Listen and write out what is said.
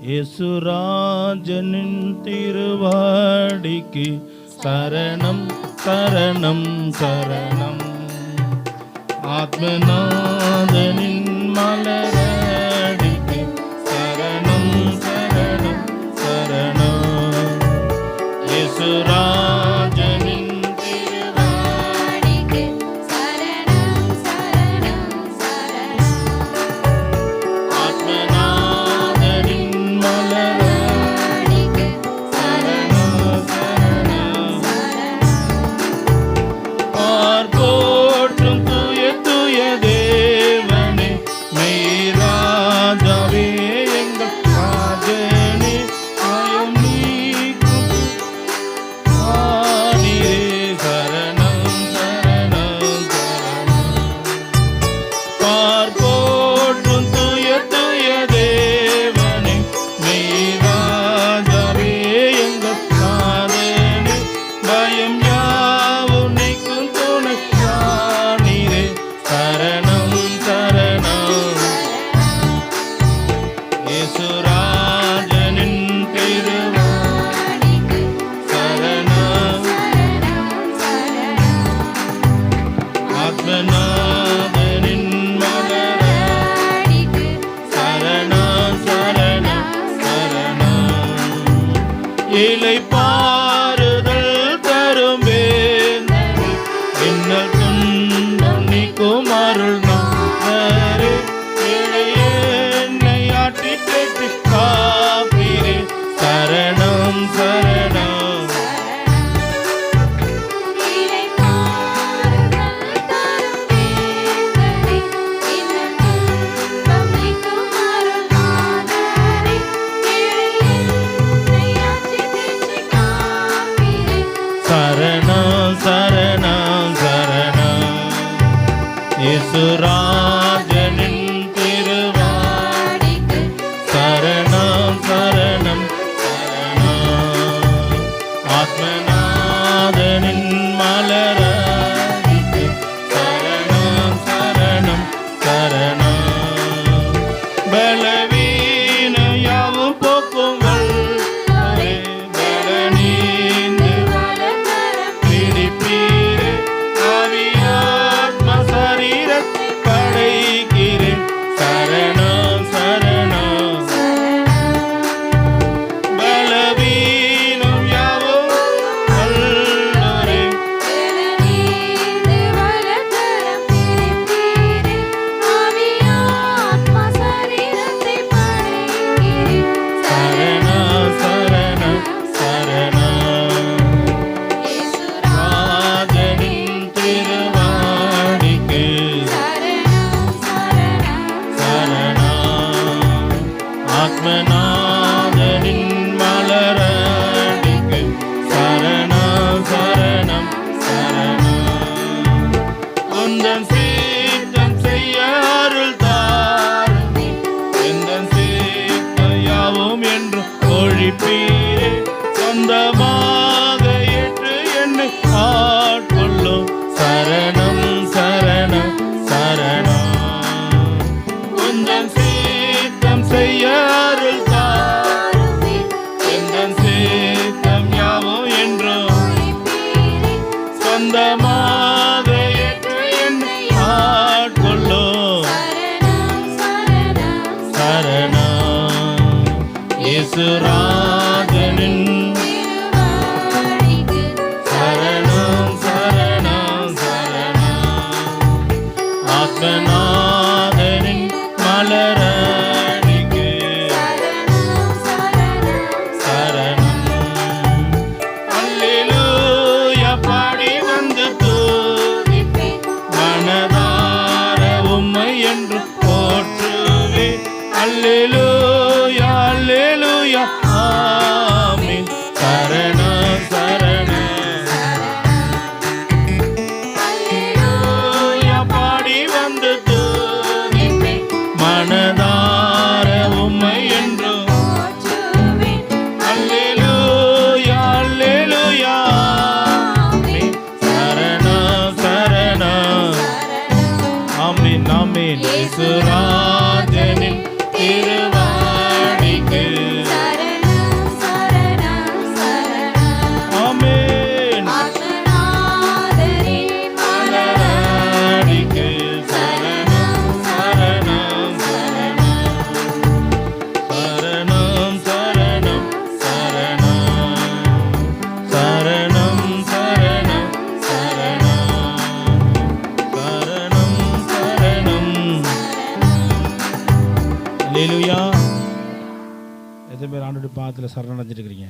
இயேசுராஜனின் திருவாடிக்கு சரணம் சரணம் சரணம். ஆத்மநாதனின் மலரடிக்கு சரணம் சரணம் சரணம். இயேசுராஜனின் திருவாடிக்கு சரணம் சரணம் சரணம். ஆத்மநாதனின் மலரடிக்கு சரணம் சரணம் சரணம். பார்ப்போற்றும் தூய தூய தேவனே, மெய்ராஜாவே எங்கள் ராஜனே, ஆயம் நீக்கும் ஆணியே சரணம் சரணம் சரணம். பார்ப்போற்றும் தூய தூய தேவனே, மெய்ராஜாவே எங்கள் ராஜனே, பயம் யாவும் நீக்கும் துணை யானீரே சரணம் சரணம். இயேசுராஜனின் திருவாடிக்கு சரணம். ஆத்மநாதனின் மலரடிக்கு சரணம் சரணம் சரணம். இளைப்பாறுதல் தரும் வேந்தரே, இன்னல் துன்பம் நீக்கும் அருள்நாதரே, ஏழையேனை ஆட்டி தேற்றி காப்பீரே சரணம் சரணம். இளைப்பாறுதல் தரும் வேந்தரே, இன்னல் துன்பம் நீக்கும் அருள்நாதரே, ஏழையேனை ஆட்சி தேற்றி காப்பீரே சரணம் சரணம் சரணம். இயேசுராஜனின் திருவாடிக்கு சரணம் சரணம் சரணம். ஆத்மநாதனின் மலரடிக்கு சரணம் சரணம் சரணம். பலவீன யாவும் போக்கும் வல்லவரே, பலனீந்து வலக்கரம் பிடிப்பீரே, ஆவியாத்ம சரீரத்தை படைக்கிறேன் சரணம் சரணம். பலவீனம் யாவும் வல்லவரே, நீந்து வலக்கரம் பிடிப்பீரே, ஆவியாத்ம சரீரத்தை படைக்கிறேன் சரணம் சரணம் சரணம். ராஜனின் திருவாடிக்கு சரணம் சரணம் சரணம். ஆத்மநாதனின் மலரடிக்கு சரணம் சரணம் சரணம். உந்தன் சீத்தம் செய்ய அருள் தாருமே, எந்தன் சீத்தம் யாவும் என்று ஒழிப்பீரே, சொந்தமாக ஏற்று என்னை ஆட்கொள்ளும் சரணம் சரணம் சரணம். உந்தன் சீத்தம் செய்ய அருள் தாருமே, எந்தன் சீத்தம் யாவும் என்றும் ஒழிப்பீரே சொந்தமாக ஏற்று என்னை ஆட்கொள்ளும் சரணம் சரணம் சரணம். இயேசுராஜனின் திருவாடிக்கு சரணம் சரணம் சரணம். ஆத்மநாதனின் மலரடிக்கு சரணம் சரணம் சரணம். அல்லேலூயா பாடி வந்து துதிப்பேன், மனதார உம்மை என்று போற்றுவேன். அல்லேலூயா அல்லேலூயா ஆமென் சரணம் சரணம். அல்லேலூயா பாடி வந்து துதிப்பேன், மனதார உம்மை என்று போற்றுவேன் அல்லேலூயா அல்லேலூயா ஆமென் சரணம் சரணம். ஆமென் ஆமென். இயேசுராஜனின் திருவாடிக்கு அல்லேலூயா. எத்தனை பேர் ஆண்டோட பாதத்தில் சரணடைஞ்சிட்டு இருக்கிறீங்க?